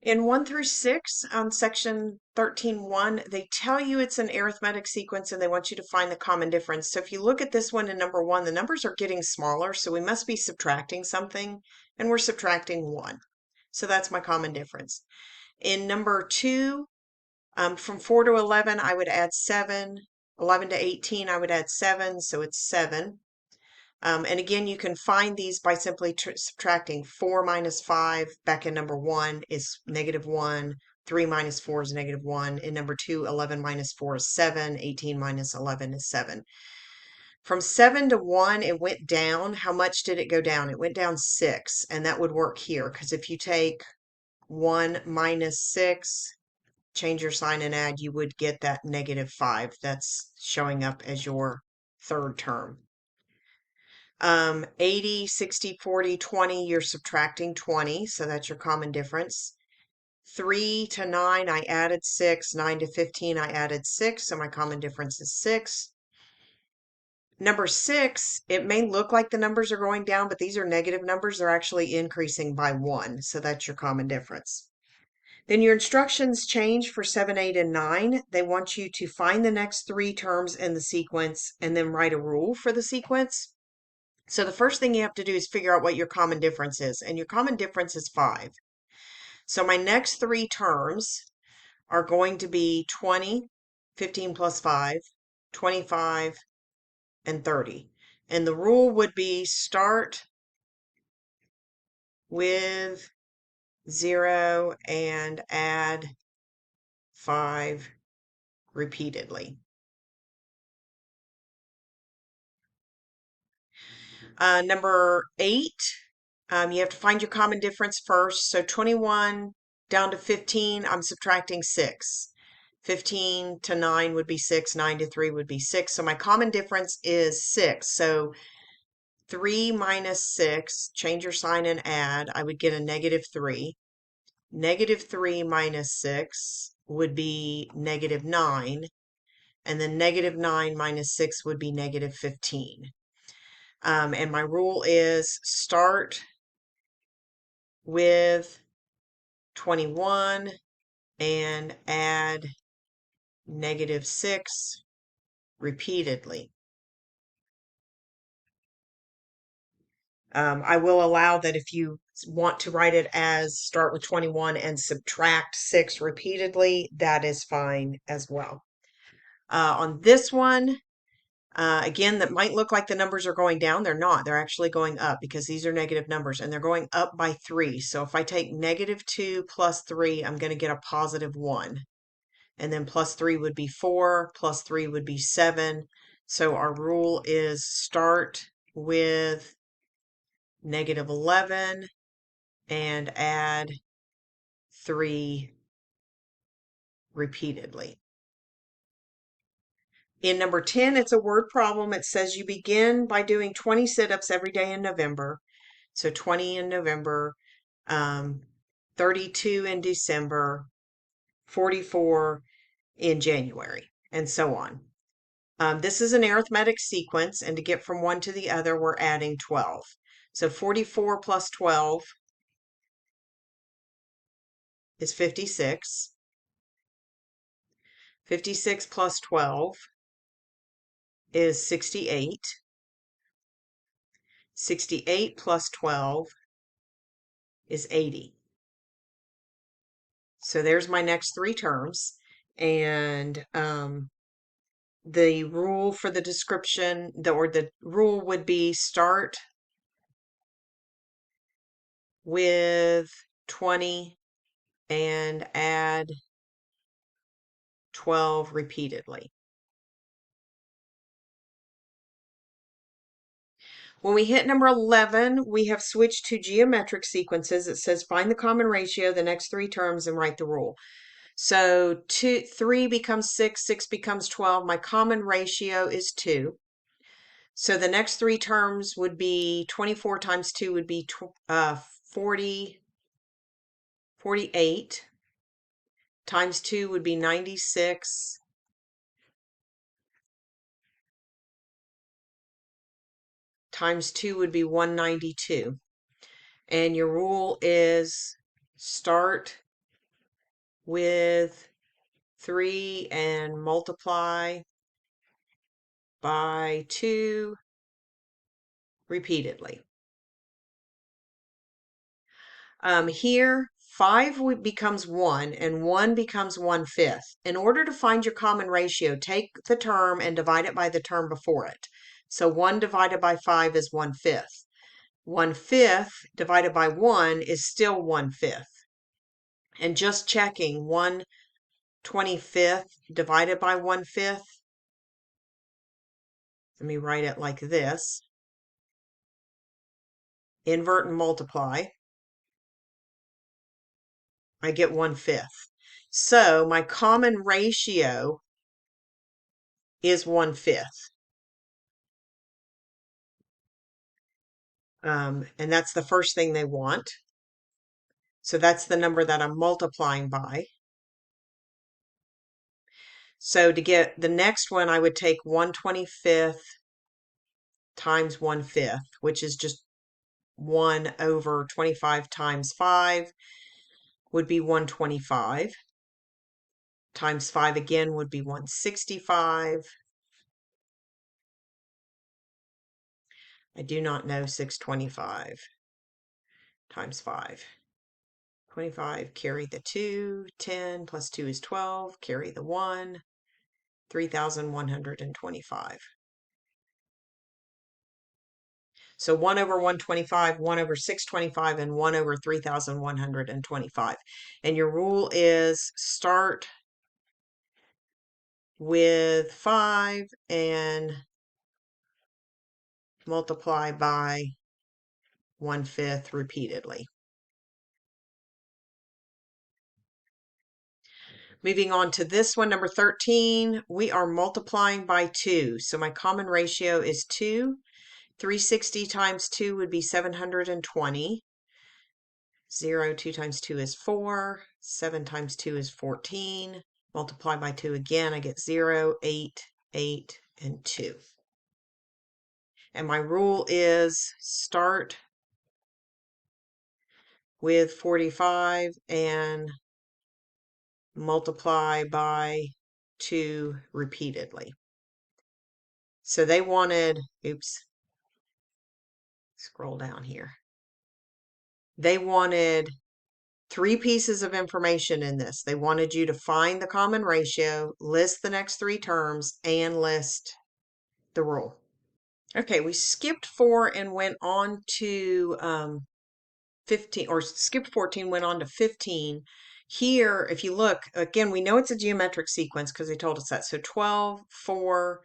In 1 through 6 on section 13.1, they tell you it's an arithmetic sequence and they want you to find the common difference. So if you look at this one in number 1, the numbers are getting smaller, so we must be subtracting something, and we're subtracting 1. So that's my common difference. In number 2, from 4 to 11, I would add 7. 11 to 18, I would add 7, so it's 7. And again, you can find these by simply subtracting 4 minus 5 back in number 1 is -1. 3 minus 4 is -1. In number 2, 11 minus 4 is 7. 18 minus 11 is 7. From 7 to 1, it went down. How much did it go down? It went down 6, and that would work here, because if you take 1 minus 6, change your sign and add, you would get that -5. That's showing up as your third term. 80, 60, 40, 20, you're subtracting 20, so that's your common difference. 3 to 9, I added 6. 9 to 15, I added 6, so my common difference is 6. Number 6, it may look like the numbers are going down, but these are negative numbers. They're actually increasing by 1, so that's your common difference. Then your instructions change for 7, 8, and 9. They want you to find the next 3 terms in the sequence and then write a rule for the sequence. So the first thing you have to do is figure out what your common difference is, and your common difference is 5. So my next 3 terms are going to be 20, 15 plus 5, 25, and 30. And the rule would be start with 0 and add 5 repeatedly. Number 8, you have to find your common difference first. So 21 down to 15, I'm subtracting 6. 15 to 9 would be 6. 9 to 3 would be 6. So my common difference is 6. So 3 minus 6, change your sign and add, I would get a -3. -3 minus 6 would be -9. And then -9 minus 6 would be -15. And my rule is start with 21 and add -6 repeatedly. I will allow that if you want to write it as start with 21 and subtract 6 repeatedly, that is fine as well. On this one, again, that might look like the numbers are going down. They're not. They're actually going up because these are negative numbers and they're going up by 3. So if I take -2 plus 3, I'm going to get a +1. And then plus 3 would be 4, plus 3 would be 7. So our rule is start with -11 and add 3 repeatedly. In number 10, it's a word problem. It says you begin by doing 20 sit-ups every day in November. So 20 in November, 32 in December, 44 in January, and so on. This is an arithmetic sequence, and to get from one to the other, we're adding 12. So 44 plus 12 is 56. 56 plus 12 is 68. 68 plus 12 is 80. So there's my next 3 terms. And the rule for the description, the rule would be start with 20 and add 12 repeatedly. When we hit number 11, we have switched to geometric sequences. It says find the common ratio, the next 3 terms, and write the rule. So 3 becomes 6, 6 becomes 12. My common ratio is 2. So the next 3 terms would be 24 times 2 would be 48. Times 2 would be 96. Times 2 would be 192. And your rule is start with 3 and multiply by 2 repeatedly. Here, 5 becomes 1 and 1 becomes 1/5. In order to find your common ratio, take the term and divide it by the term before it. So 1 divided by 5 is 1/5. 1/5 divided by 1 is still 1/5. And just checking, 1/25 divided by 1/5, let me write it like this. Invert and multiply. I get 1/5. So my common ratio is 1/5. And that's the first thing they want. So that's the number that I'm multiplying by. So to get the next one, I would take 1/25 times 1/5, which is just 1 over 25 times 5 would be 125. Times 5 again would be 165. I do not know 625 times 5. 25, carry the 2, 10 plus 2 is 12, carry the 1, 3,125. So 1 over 125, 1 over 625, and 1 over 3,125. And your rule is start with 5 and multiply by 1/5 repeatedly. Moving on to this one, number 13, we are multiplying by 2. So my common ratio is 2. 360 times 2 would be 720. 0, 2 times 2 is 4. 7 times 2 is 14. Multiply by 2 again, I get 0, 8, 8, and 2. And my rule is start with 45 and multiply by 2 repeatedly. So they wanted, oops, scroll down here. They wanted 3 pieces of information in this. They wanted you to find the common ratio, list the next 3 terms, and list the rule. Okay, we skipped 4 and went on to 15, or skipped 14, went on to 15. Here, if you look, again, we know it's a geometric sequence because they told us that. So 12, 4.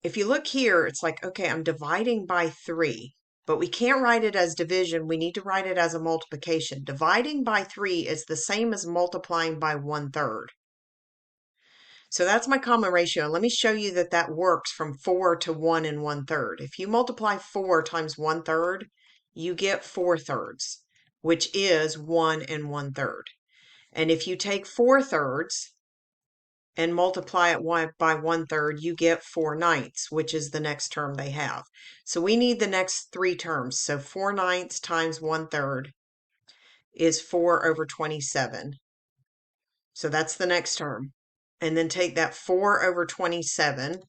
If you look here, it's like, okay, I'm dividing by 3. But we can't write it as division. We need to write it as a multiplication. Dividing by 3 is the same as multiplying by 1/3. So that's my common ratio. Let me show you that that works from 4 to 1 and 1/3. If you multiply 4 times 1/3, you get 4/3, which is 1 and 1/3. And if you take 4/3 and multiply it by 1/3, you get 4/9, which is the next term they have. So we need the next 3 terms. So 4/9 times 1/3 is 4 over 27. So that's the next term. And then take that 4 over 27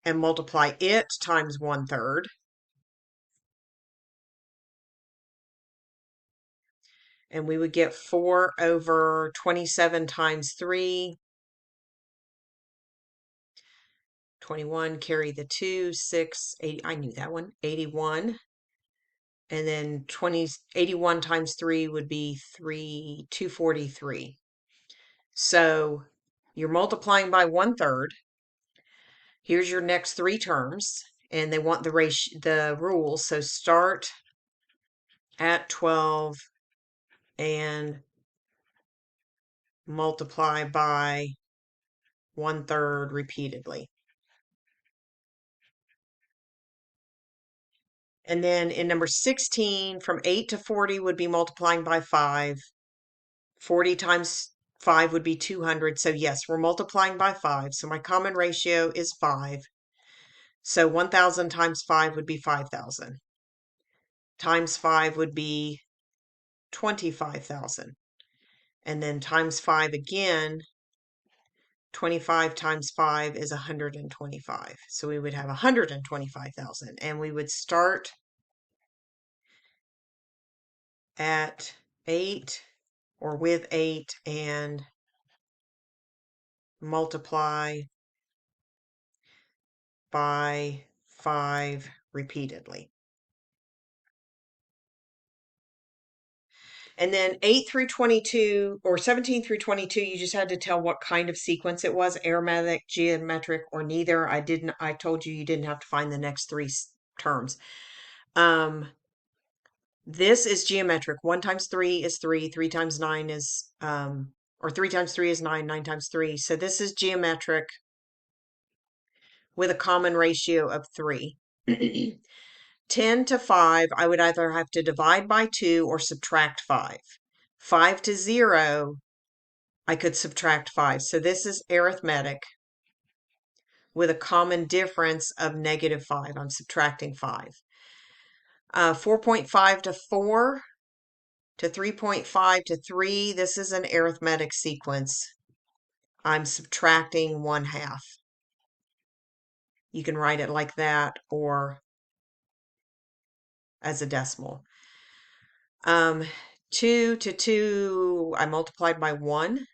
and multiply it times 1/3. And we would get 4 over 27 times 3. 21, carry the 2, 6, 8, I knew that one, 81. And then 81 times 3 would be 243. So you're multiplying by 1/3. Here's your next 3 terms, and they want the rule. So start at 12 and multiply by 1/3 repeatedly. And then in number 16, from 8 to 40 would be multiplying by 5. 40 times 5 would be 200. So yes, we're multiplying by 5. So my common ratio is 5. So 1,000 times 5 would be 5,000. Times 5 would be 25,000. And then times 5 again, 25 times 5 is 125. So we would have 125,000. And we would start at 8 or with 8 and multiply by 5 repeatedly. And then 8 through 22 or 17 through 22, you just had to tell what kind of sequence it was, arithmetic, geometric, or neither. I told you didn't have to find the next three terms. This is geometric. 1 times 3 is 3. 3 times 9 is, or 3 times 3 is 9. 9 times 3. So this is geometric with a common ratio of 3. 10 to 5, I would either have to divide by 2 or subtract 5. 5 to 0, I could subtract 5. So this is arithmetic with a common difference of negative 5. I'm subtracting 5. 4.5 to 4 to 3.5 to 3, this is an arithmetic sequence. I'm subtracting 1/2. You can write it like that or as a decimal. 2 to 2, I multiplied by 1.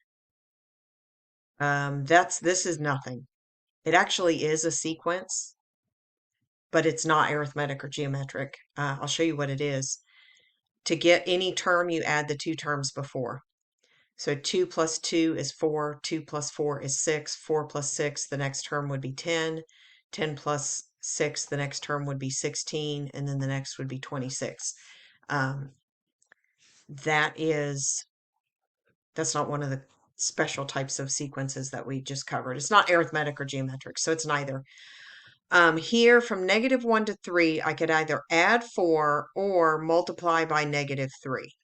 This is nothing. It actually is a sequence, but it's not arithmetic or geometric. I'll show you what it is. To get any term, you add the 2 terms before. So 2 plus 2 is 4, 2 plus 4 is 6, 4 plus 6, the next term would be 10, 10 plus 6, the next term would be 16, and then the next would be 26. That's not one of the special types of sequences that we just covered. It's not arithmetic or geometric, so it's neither. Here from -1 to 3, I could either add 4 or multiply by -3.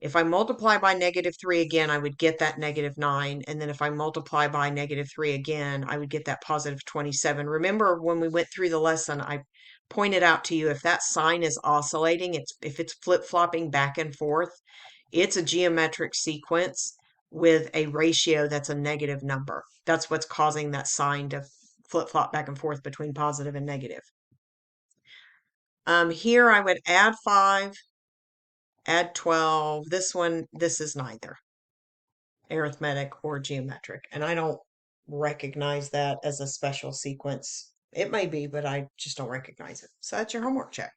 If I multiply by -3 again, I would get that -9. And then if I multiply by -3 again, I would get that positive 27. Remember when we went through the lesson, I pointed out to you if that sign is oscillating, if it's flip-flopping back and forth, it's a geometric sequence with a ratio that's a negative number. That's what's causing that sign to flip-flop back and forth between positive and negative. Here I would add 5. Add 12. This is neither arithmetic or geometric. And I don't recognize that as a special sequence. It may be, but I just don't recognize it. So that's your homework check.